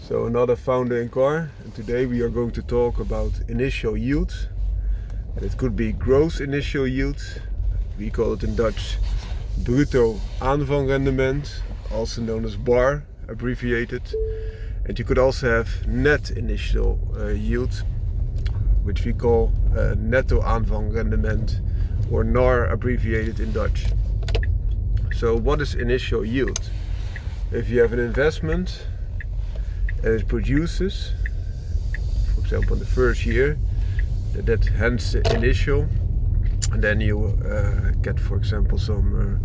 So another founder in car, and today we are going to talk about initial yield. And it could be gross initial yield. We call it in Dutch bruto aanvangrendement, also known as BAR, abbreviated. And you could also have net initial yield, which we call netto aanvangrendement, or NAR abbreviated in Dutch. So what is initial yield? If you have an investment and it produces, for example in the first year, that hence the initial, and then you get, for example, some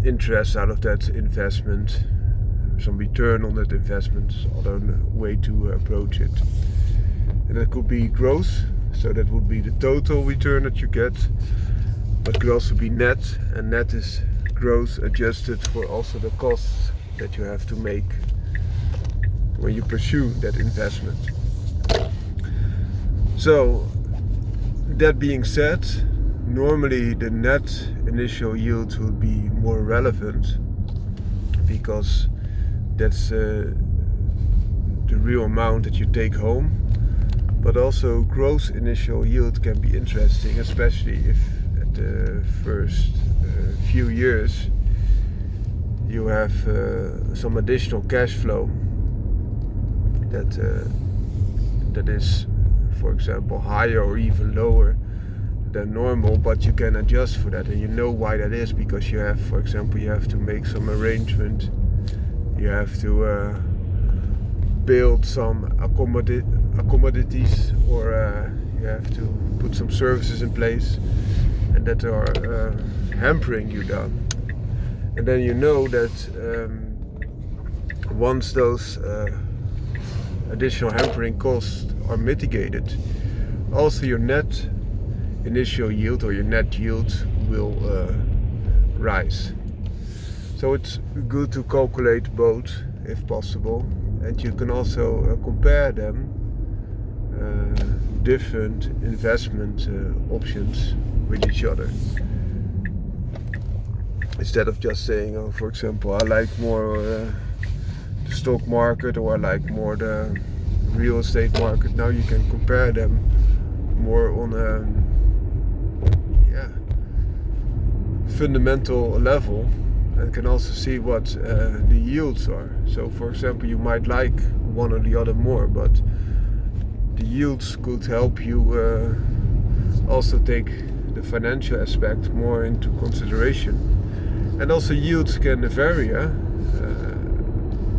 interest out of that investment, some return on that investment, other way to approach it. And that could be gross, so that would be the total return that you get, but it could also be net, and net is gross adjusted for also the costs that you have to make when you pursue that investment. So that being said, normally the net initial yield would be more relevant because that's the real amount that you take home. But also gross initial yield can be interesting, especially if at the first few years you have some additional cash flow that is, for example, higher or even lower than normal, but you can adjust for that, and you know why that is, because you have, for example, you have to make some arrangement, you have to build some accommodaties, or you have to put some services in place, and that are hampering you down. And then you know that once those additional hampering costs are mitigated, also your net initial yield or your net yield will rise. So it's good to calculate both if possible, and you can also compare them, different investment options with each other. Instead of just saying, oh, for example, I like more the stock market, or I like more the real estate market. Now you can compare them more on a fundamental level, and can also see what the yields are. So for example, you might like one or the other more, but the yields could help you also take the financial aspect more into consideration. And also yields can vary.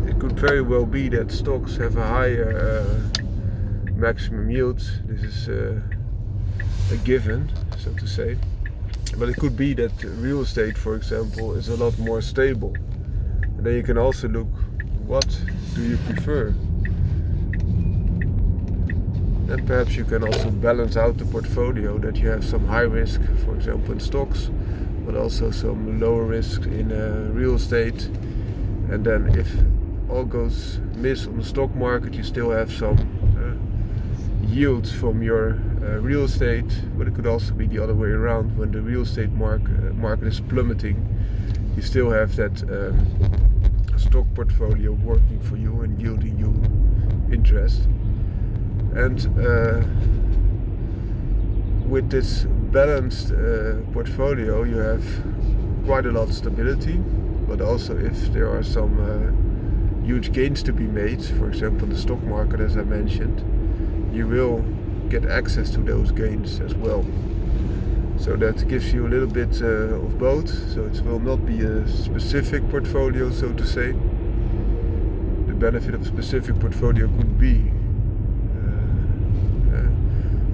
It could very well be that stocks have a higher maximum yield. This is a given, so to say. But it could be that real estate, for example, is a lot more stable. And then you can also look, what do you prefer? And perhaps you can also balance out the portfolio, that you have some high risk, for example, in stocks, but also some lower risk in real estate. And then if all goes miss on the stock market, you still have some yields from your real estate. But it could also be the other way around. When the real estate market is plummeting, you still have that stock portfolio working for you and yielding you interest. And with this balanced portfolio, you have quite a lot of stability, but also if there are some huge gains to be made, for example the stock market, as I mentioned, you will get access to those gains as well. So that gives you a little bit of both. So it will not be a specific portfolio, so to say. The benefit of a specific portfolio could be,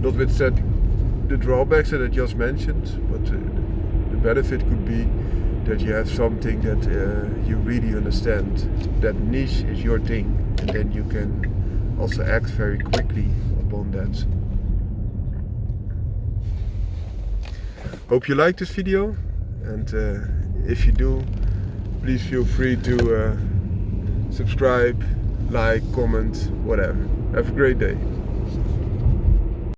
notwithstanding the drawbacks that I just mentioned, but the benefit could be that you have something that you really understand. That niche is your thing, and then you can also act very quickly upon that. Hope you liked this video, and if you do, please feel free to subscribe, like, comment, whatever. Have a great day.